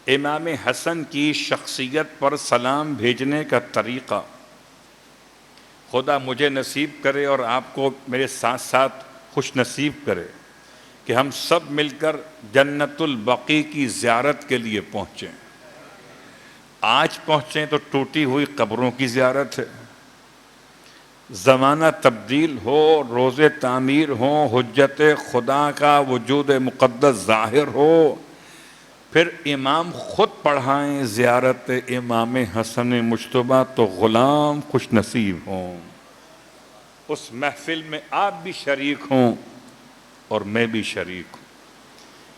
امام حسن کی شخصیت پر سلام بھیجنے کا طریقہ خدا مجھے نصیب کرے اور آپ کو میرے ساتھ ساتھ خوش نصیب کرے کہ ہم سب مل کر جنت البقیع کی زیارت کے لیے پہنچیں۔ آج پہنچیں تو ٹوٹی ہوئی قبروں کی زیارت ہے۔ زمانہ تبدیل ہو، روزے تعمیر ہوں، حجت خدا کا وجود مقدس ظاہر ہو، پھر امام خود پڑھائیں زیارت امام حسن مجتبیٰ تو غلام خوش نصیب ہوں۔ اس محفل میں آپ بھی شریک ہوں اور میں بھی شریک ہوں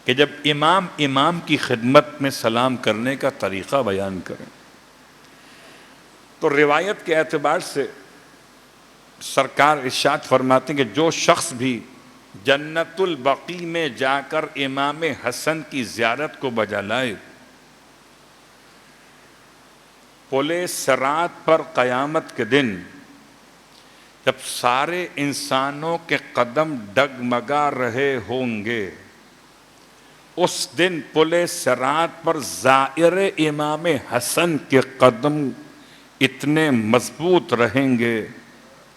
کہ جب امام کی خدمت میں سلام کرنے کا طریقہ بیان کریں تو روایت کے اعتبار سے سرکار ارشاد فرماتے ہیں کہ جو شخص بھی جنت البقیع میں جا کر امام حسن کی زیارت کو بجا لائے، پل صراط پر قیامت کے دن جب سارے انسانوں کے قدم ڈگمگا رہے ہوں گے، اس دن پل صراط پر زائر امام حسن کے قدم اتنے مضبوط رہیں گے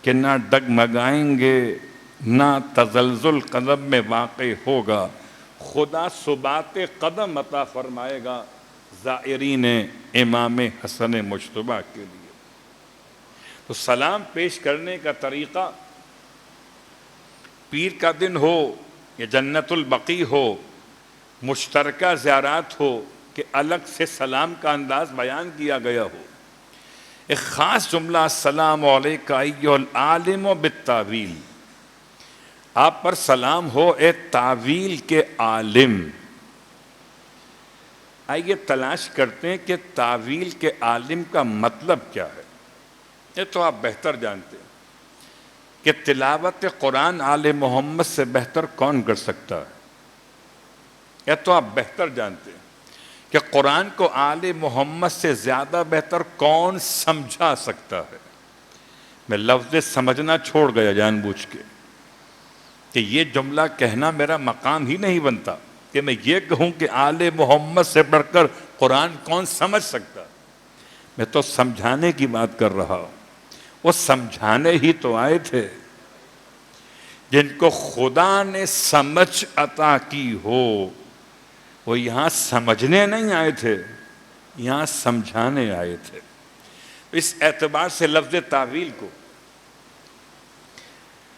کہ نہ ڈگمگائیں گے، نہ تزلزل قدم میں واقع ہوگا۔ خدا ثبات قدم عطا فرمائے گا زائرین امام حسن مجتبیٰ کے لیے۔ تو سلام پیش کرنے کا طریقہ پیر کا دن ہو یا جنت البقیع ہو، مشترکہ زیارات ہو کہ الگ سے سلام کا انداز بیان کیا گیا ہو، ایک خاص جملہ السلام علیکہ ایھا العالم بالتاویل، آپ پر سلام ہو اے تاویل کے عالم۔ آئیے تلاش کرتے ہیں کہ تاویل کے عالم کا مطلب کیا ہے۔ یہ تو آپ بہتر جانتے ہیں کہ تلاوت قرآن آل محمد سے بہتر کون کر سکتا ہے۔ یہ تو آپ بہتر جانتے ہیں کہ قرآن کو آل محمد سے زیادہ بہتر کون سمجھا سکتا ہے۔ میں لفظ سمجھنا چھوڑ گیا جان بوجھ کے کہ یہ جملہ کہنا میرا مقام ہی نہیں بنتا کہ میں یہ کہوں کہ آل محمد سے بڑھ کر قرآن کون سمجھ سکتا۔ میں تو سمجھانے کی بات کر رہا ہوں۔ وہ سمجھانے ہی تو آئے تھے جن کو خدا نے سمجھ عطا کی ہو، وہ یہاں سمجھنے نہیں آئے تھے، یہاں سمجھانے آئے تھے۔ اس اعتبار سے لفظ تاویل کو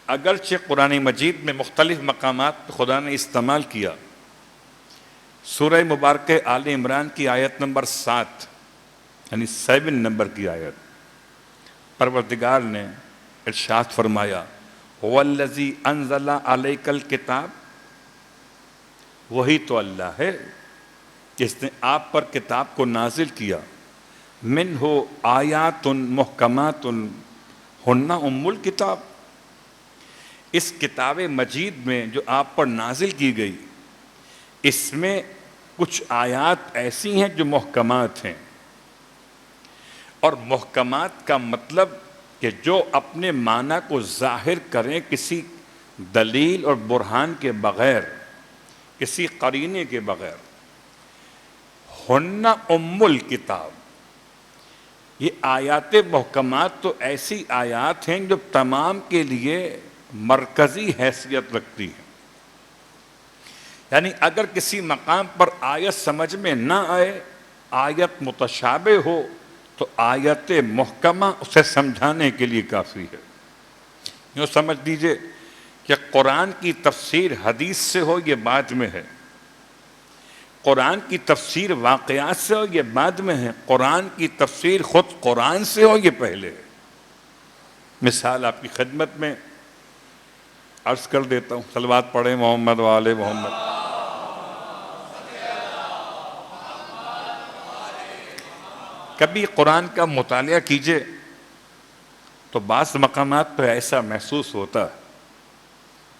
اگرچہ قرآن مجید میں مختلف مقامات پہ خدا نے استعمال کیا، سورہ مبارکہ آل عمران کی آیت نمبر 7 یعنی 7 نمبر کی آیت، پروردگار نے ارشاد فرمایا هو الذی انزل علیک الکتاب، وہی تو اللہ ہے جس نے آپ پر کتاب کو نازل کیا، منہ آیات محکمات ہن ام الکتاب، اس کتاب مجید میں جو آپ پر نازل کی گئی اس میں کچھ آیات ایسی ہیں جو محکمات ہیں، اور محکمات کا مطلب کہ جو اپنے معنی کو ظاہر کریں کسی دلیل اور برہان کے بغیر، کسی قرینے کے بغیر۔ ہن ام الکتاب، یہ آیات محکمات تو ایسی آیات ہیں جو تمام کے لیے مرکزی حیثیت رکھتی ہیں، یعنی اگر کسی مقام پر آیت سمجھ میں نہ آئے، آیت متشابہ ہو تو آیت محکمہ اسے سمجھانے کے لیے کافی ہے۔ یوں سمجھ لیجئے کہ قرآن کی تفسیر حدیث سے ہو یہ بعد میں ہے، قرآن کی تفسیر واقعات سے ہو یہ بعد میں ہے، قرآن کی تفسیر خود قرآن سے ہو یہ پہلے ہے۔ مثال آپ کی خدمت میں عرض کر دیتا ہوں، صلوات پڑھیں محمد و آل محمد۔ کبھی قرآن کا مطالعہ کیجئے تو بعض مقامات پہ ایسا محسوس ہوتا ہے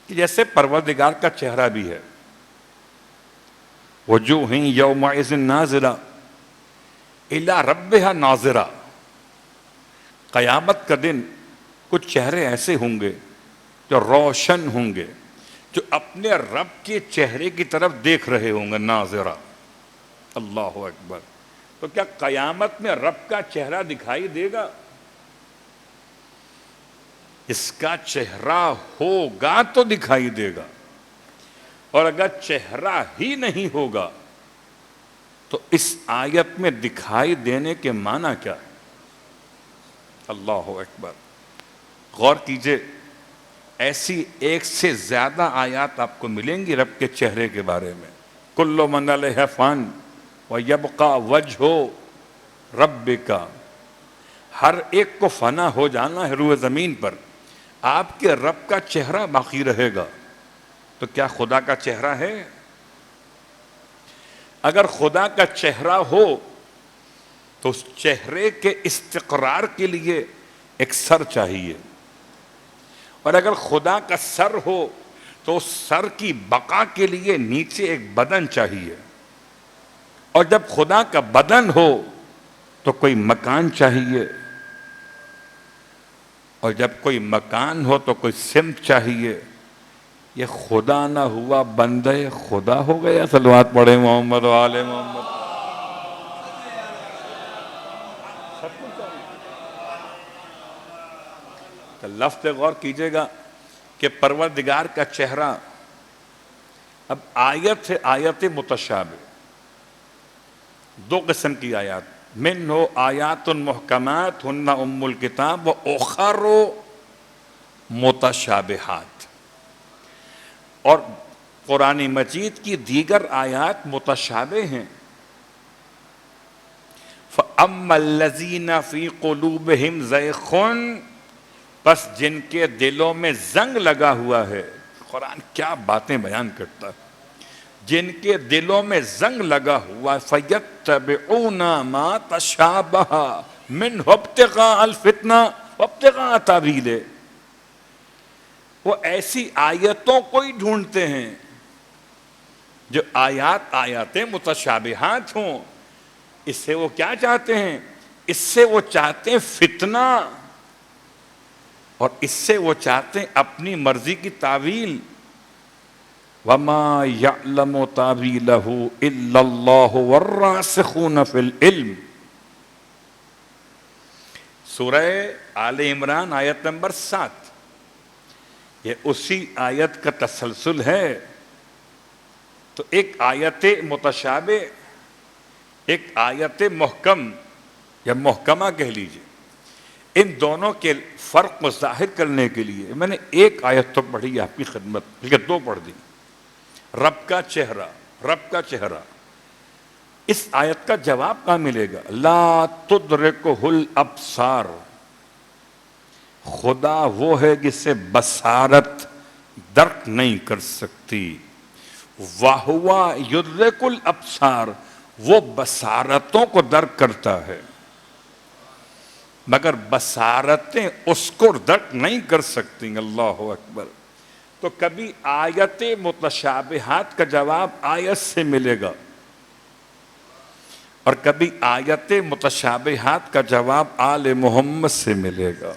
کہ جیسے پروردگار کا چہرہ بھی ہے، وجوہ یومئذ ناظرہ الی ربہا ناظرہ، قیامت کا دن کچھ چہرے ایسے ہوں گے جو روشن ہوں گے، جو اپنے رب کے چہرے کی طرف دیکھ رہے ہوں گے، ناظرہ۔ اللہ اکبر. تو کیا قیامت میں رب کا چہرہ دکھائی دے گا؟ اس کا چہرہ ہوگا تو دکھائی دے گا، اور اگر چہرہ ہی نہیں ہوگا تو اس آیت میں دکھائی دینے کے معنی کیا ہے؟ اللہ اکبر. غور کیجئے، ایسی ایک سے زیادہ آیات آپ کو ملیں گی رب کے چہرے کے بارے میں. کل من علیہ فان ویبقی وجہ ربک، ہر ایک کو فنا ہو جانا ہے روئے زمین پر، آپ کے رب کا چہرہ باقی رہے گا. تو کیا خدا کا چہرہ ہے؟ اگر خدا کا چہرہ ہو تو اس چہرے کے استقرار کے لیے ایک سر چاہیے، اور اگر خدا کا سر ہو تو اس سر کی بقا کے لیے نیچے ایک بدن چاہیے، اور جب خدا کا بدن ہو تو کوئی مکان چاہیے، اور جب کوئی مکان ہو تو کوئی سمت چاہیے. یہ خدا نہ ہوا بندے خدا ہو گیا. صلوات پڑھے محمد و آل محمد. تو لفظ پہ غور کیجئے گا کہ پروردگار کا چہرہ. اب آیت ہے آیت متشابہ، دو قسم کی آیات. منہ آیات محکمات ہن ام الکتاب و اخر متشابہات، اور قرآن مجید کی دیگر آیات متشابہ ہیں. فَأَمَّا الَّذِينَ فِي قُلُوبِهِمْ زَيْغٌ، بس جن کے دلوں میں زنگ لگا ہوا ہے. قرآن کیا باتیں بیان کرتا ہے. جن کے دلوں میں زنگ لگا ہوا فَيَتَّبِعُونَ مَا تَشَابَهَ مِنْهُ ابْتِغَاءَ الْفِتْنَةِ وَابْتِغَاءَ تَأْوِيلِهِ، وہ ایسی آیتوں کو ہی ڈھونڈتے ہیں جو آیات متشابہات ہوں. اس سے وہ کیا چاہتے ہیں؟ اس سے وہ چاہتے ہیں فتنہ، اور اس سے وہ چاہتے ہیں اپنی مرضی کی تعویل. وَمَا يَعْلَمُ تَعْوِيلَهُ إِلَّا اللَّهُ وَالرَّاسِخُونَ فِي الْعِلْمِ. سورہ آل عمران آیت نمبر 7، یہ اسی آیت کا تسلسل ہے. تو ایک آیت متشابہ، ایک آیت محکم یا محکمہ کہہ لیجئے. ان دونوں کے فرق کو ظاہر کرنے کے لیے میں نے ایک آیت تو پڑھی آپ کی خدمت، بلکہ دو پڑھ دی. رب کا چہرہ، رب کا چہرہ. اس آیت کا جواب کہاں ملے گا؟ لا تدرکہ الابصار، خدا وہ ہے جسے بصارت درک نہیں کر سکتی. وَهُوَ يُدْرِكُ الْأَبْصَارَ، وہ بصارتوں کو درک کرتا ہے، مگر بصارتیں اس کو درک نہیں کر سکتی. اللہ اکبر. تو کبھی آیت متشابہات کا جواب آیت سے ملے گا، اور کبھی آیت متشابہات کا جواب آل محمد سے ملے گا.